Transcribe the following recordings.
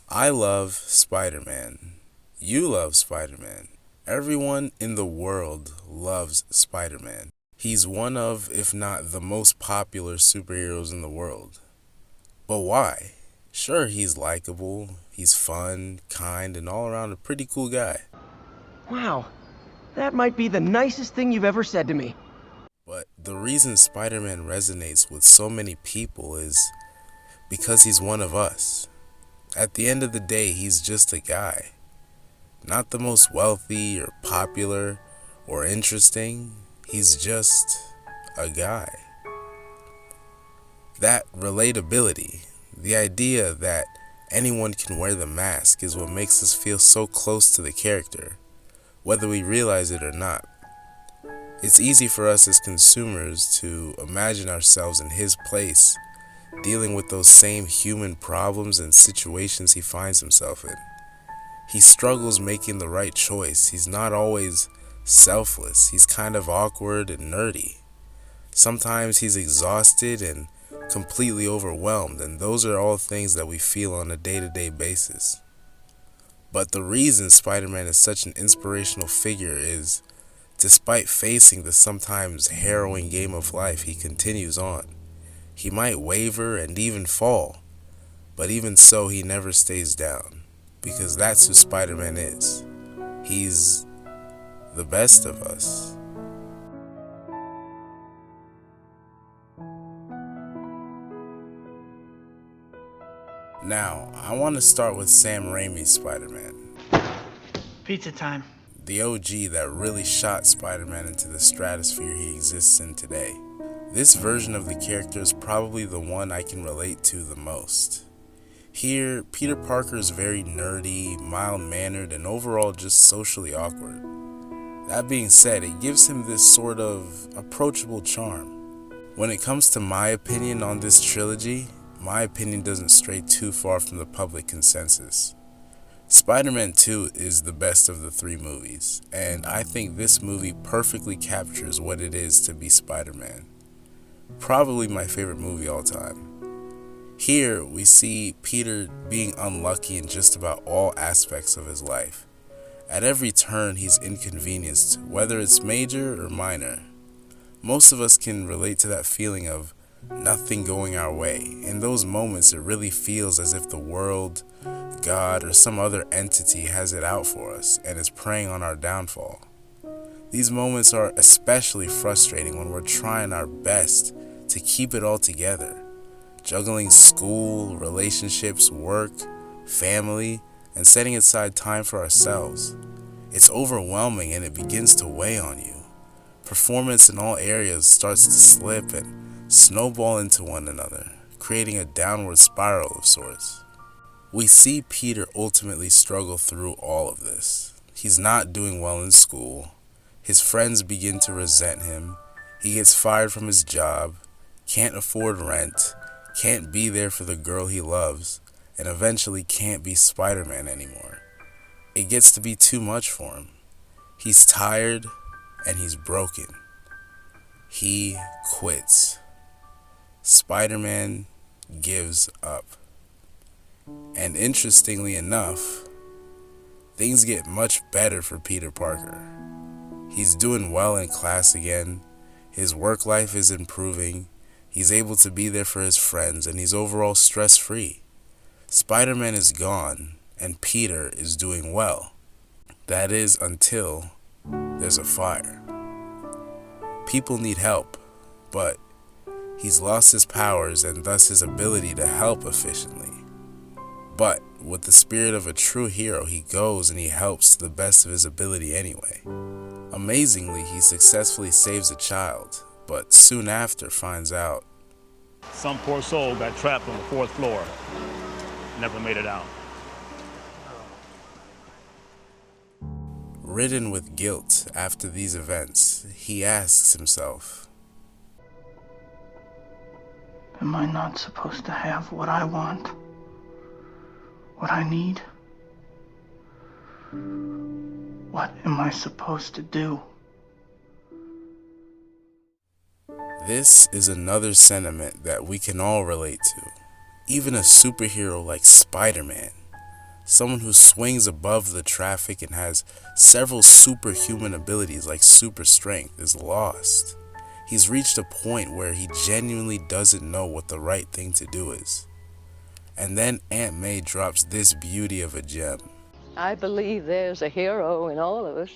I love Spider-Man. You love Spider-Man. Everyone in the world loves Spider-Man. He's one of, if not the most popular superheroes in the world. But why? Sure, he's likable, he's fun, kind, and all around a pretty cool guy. Wow, that might be the nicest thing you've ever said to me. But the reason Spider-Man resonates with so many people is because he's one of us. At the end of the day, he's just a guy. Not the most wealthy or popular or interesting. He's just a guy. That relatability, the idea that anyone can wear the mask, is what makes us feel so close to the character, whether we realize it or not. It's easy for us as consumers to imagine ourselves in his place, dealing with those same human problems and situations he finds himself in. He struggles making the right choice. He's not always selfless. He's kind of awkward and nerdy. Sometimes he's exhausted and completely overwhelmed, and those are all things that we feel on a day-to-day basis. But the reason Spider-Man is such an inspirational figure is, despite facing the sometimes harrowing game of life, he continues on. He might waver and even fall, but even so, he never stays down, because that's who Spider-Man is. He's the best of us. Now, I want to start with Sam Raimi's Spider-Man, Pizza time. the OG that really shot Spider-Man into the stratosphere he exists in today. This version of the character is probably the one I can relate to the most. Here, Peter Parker is very nerdy, mild-mannered, and overall just socially awkward. That being said, it gives him this sort of approachable charm. When it comes to my opinion on this trilogy, my opinion doesn't stray too far from the public consensus. Spider-Man 2 is the best of the three movies, and I think this movie perfectly captures what it is to be Spider-Man. Probably my favorite movie all time. Here, we see Peter being unlucky in just about all aspects of his life. At every turn, he's inconvenienced, whether it's major or minor. Most of us can relate to that feeling of nothing going our way. In those moments, it really feels as if the world, God, or some other entity has it out for us and is preying on our downfall. These moments are especially frustrating when we're trying our best to keep it all together, juggling school, relationships, work, family, and setting aside time for ourselves. It's overwhelming and it begins to weigh on you. Performance in all areas starts to slip and snowball into one another, creating a downward spiral of sorts. We see Peter ultimately struggle through all of this. He's not doing well in school. His friends begin to resent him. He gets fired from his job, can't afford rent, can't be there for the girl he loves, and eventually can't be Spider-Man anymore. It gets to be too much for him. He's tired and he's broken. He quits. Spider-Man gives up. And interestingly enough, things get much better for Peter Parker. He's doing well in class again. His work life is improving. He's able to be there for his friends, and he's overall stress-free. Spider-Man is gone, and Peter is doing well. That is until there's a fire. People need help, but he's lost his powers and thus his ability to help efficiently. But with the spirit of a true hero, he goes and he helps to the best of his ability anyway. Amazingly, he successfully saves a child, but soon after finds out Some poor soul got trapped on the fourth floor. Never made it out. ridden with guilt after these events, he asks himself, Am I not supposed to have what I want? What I need? What am I supposed to do? this is another sentiment that we can all relate to. Even a superhero like Spider-Man, someone who swings above the traffic and has several superhuman abilities like super strength, is lost. He's reached a point where he genuinely doesn't know what the right thing to do is. And then Aunt May drops this beauty of a gem. I believe there's a hero in all of us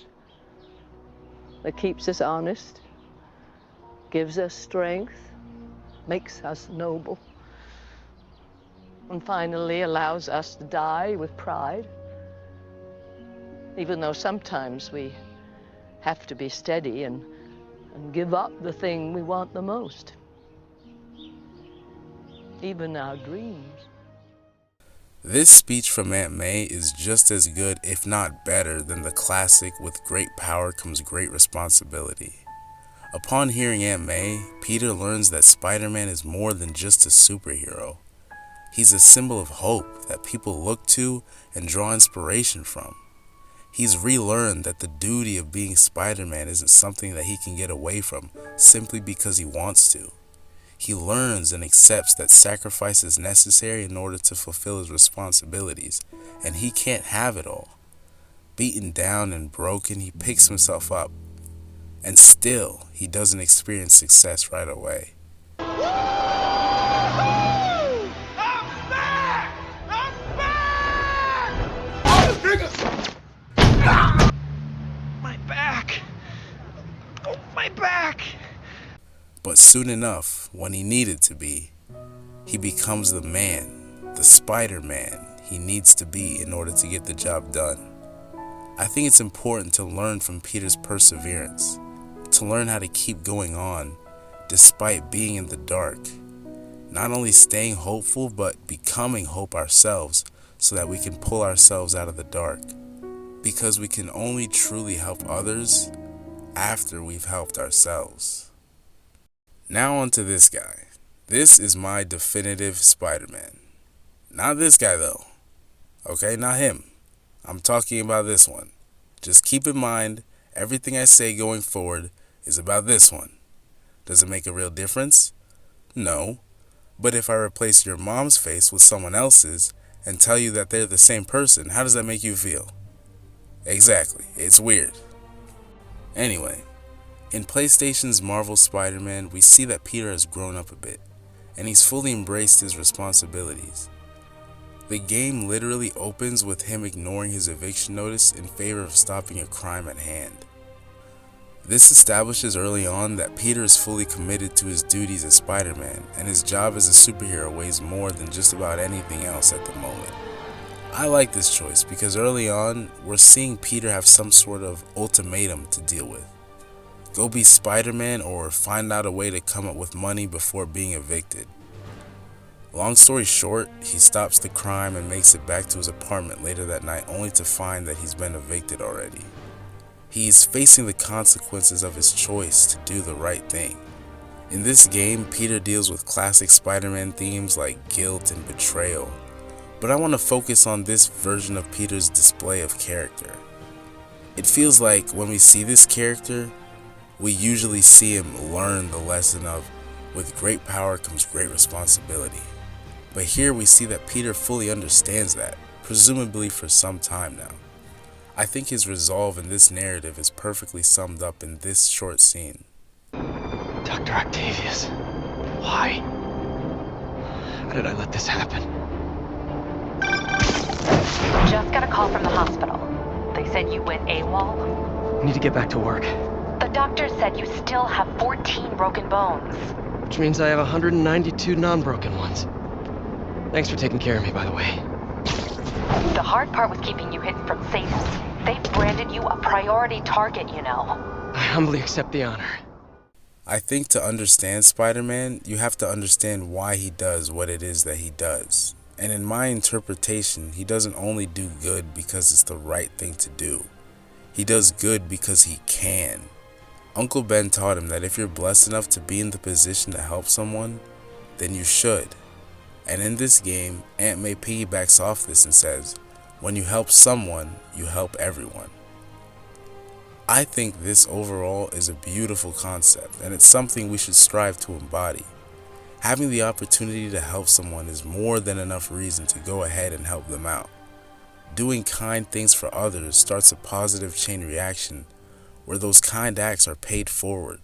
that keeps us honest, gives us strength, makes us noble, and finally allows us to die with pride, even though sometimes we have to be steady and give up the thing we want the most, even our dreams. This speech from Aunt May is just as good, if not better, than the classic "with great power comes great responsibility." Upon hearing Aunt May, Peter learns that Spider-Man is more than just a superhero. He's a symbol of hope that people look to and draw inspiration from. He's relearned that the duty of being Spider-Man isn't something that he can get away from simply because he wants to. He learns and accepts that sacrifice is necessary in order to fulfill his responsibilities, and he can't have it all. Beaten down and broken, he picks himself up, and still, he doesn't experience success right away. My back! Oh, my back! But soon enough, when he needed to be, he becomes the man, the Spider-Man he needs to be in order to get the job done. I think it's important to learn from Peter's perseverance, to learn how to keep going on despite being in the dark. Not only staying hopeful, but becoming hope ourselves so that we can pull ourselves out of the dark. Because we can only truly help others after we've helped ourselves. Now on to this guy. This is my definitive Spider-Man. Not this guy though. Okay, not him. I'm talking about this one. Just keep in mind, everything I say going forward is about this one. Does it make a real difference? No. But if I replace your mom's face with someone else's and tell you that they're the same person, how does that make you feel? Exactly. It's weird. Anyway, in PlayStation's Marvel Spider-Man, we see that Peter has grown up a bit, and he's fully embraced his responsibilities. The game literally opens with him ignoring his eviction notice in favor of stopping a crime at hand. This establishes early on that Peter is fully committed to his duties as Spider-Man, and his job as a superhero weighs more than just about anything else at the moment. I like this choice because early on, we're seeing Peter have some sort of ultimatum to deal with. Go be Spider-Man or find out a way to come up with money before being evicted. Long story short, he stops the crime and makes it back to his apartment later that night only to find that he's been evicted already. He's facing the consequences of his choice to do the right thing. In this game, Peter deals with classic Spider-Man themes like guilt and betrayal, but I want to focus on this version of Peter's display of character. It feels like when we see this character, we usually see him learn the lesson of, with great power comes great responsibility. But here we see that Peter fully understands that, presumably for some time now. I think his resolve in this narrative is perfectly summed up in this short scene. Dr. Octavius, why? How did I let this happen? Just got a call from the hospital. They said you went AWOL. I need to get back to work. The doctor said you still have 14 broken bones. Which means I have 192 non-broken ones. Thanks for taking care of me, by the way. The hard part was keeping you hidden from Satan. They branded you a priority target, you know. I humbly accept the honor. I think to understand Spider-Man, you have to understand why he does what it is that he does. And in my interpretation, he doesn't only do good because it's the right thing to do. He does good because he can. Uncle Ben taught him that if you're blessed enough to be in the position to help someone, then you should. And in this game, Aunt May piggybacks off this and says, when you help someone, you help everyone. I think this overall is a beautiful concept, and it's something we should strive to embody. Having the opportunity to help someone is more than enough reason to go ahead and help them out. Doing kind things for others starts a positive chain reaction where those kind acts are paid forward.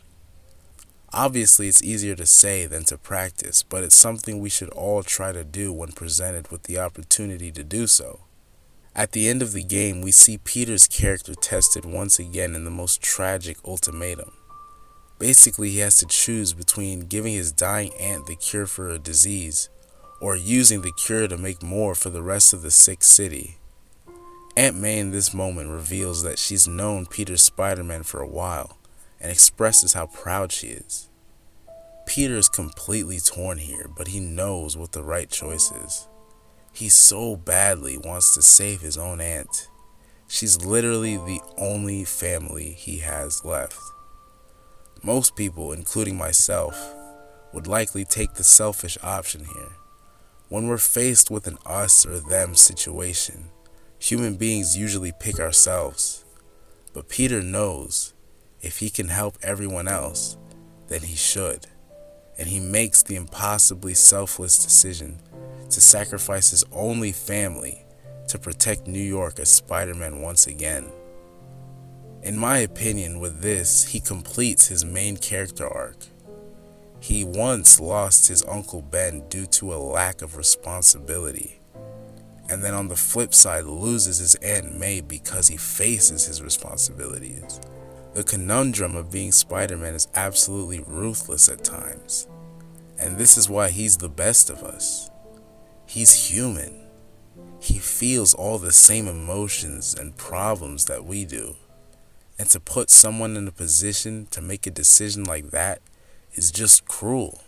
Obviously, it's easier to say than to practice, but it's something we should all try to do when presented with the opportunity to do so. At the end of the game, we see Peter's character tested once again in the most tragic ultimatum. Basically, he has to choose between giving his dying aunt the cure for a disease or using the cure to make more for the rest of the sick city. Aunt May in this moment reveals that she's known Peter's Spider-Man for a while and expresses how proud she is. Peter is completely torn here, but he knows what the right choice is. He so badly wants to save his own aunt. She's literally the only family he has left. Most people, including myself, would likely take the selfish option here. When we're faced with an us or them situation, human beings usually pick ourselves. But Peter knows if he can help everyone else, then he should. And he makes the impossibly selfless decision to sacrifice his only family to protect New York as Spider-Man once again. In my opinion, with this, he completes his main character arc. He once lost his Uncle Ben due to a lack of responsibility, and then on the flip side loses his Aunt May because he faces his responsibilities. The conundrum of being Spider-Man is absolutely ruthless at times, and this is why he's the best of us. He's human. He feels all the same emotions and problems that we do. And to put someone in a position to make a decision like that is just cruel.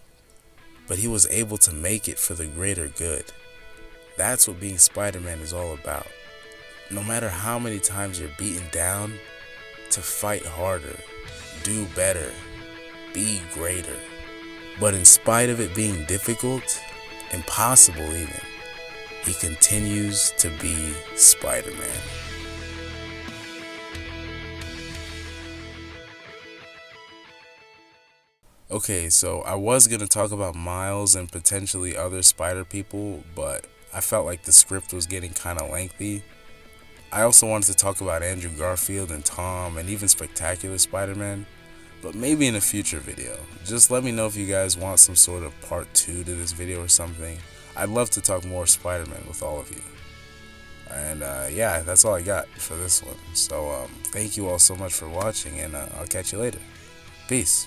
But he was able to make it for the greater good. That's what being Spider-Man is all about. No matter how many times you're beaten down, to fight harder, do better, be greater. But in spite of it being difficult, impossible even, he continues to be Spider-Man. Okay, so I was going to talk about Miles and potentially other Spider people, but I felt like the script was getting kind of lengthy. I also wanted to talk about Andrew Garfield and Tom and even Spectacular Spider-Man, but maybe in a future video. Just let me know if you guys want some sort of part 2 to this video or something. I'd love to talk more Spider-Man with all of you. And yeah, that's all I got for this one. So thank you all so much for watching, and I'll catch you later. Peace.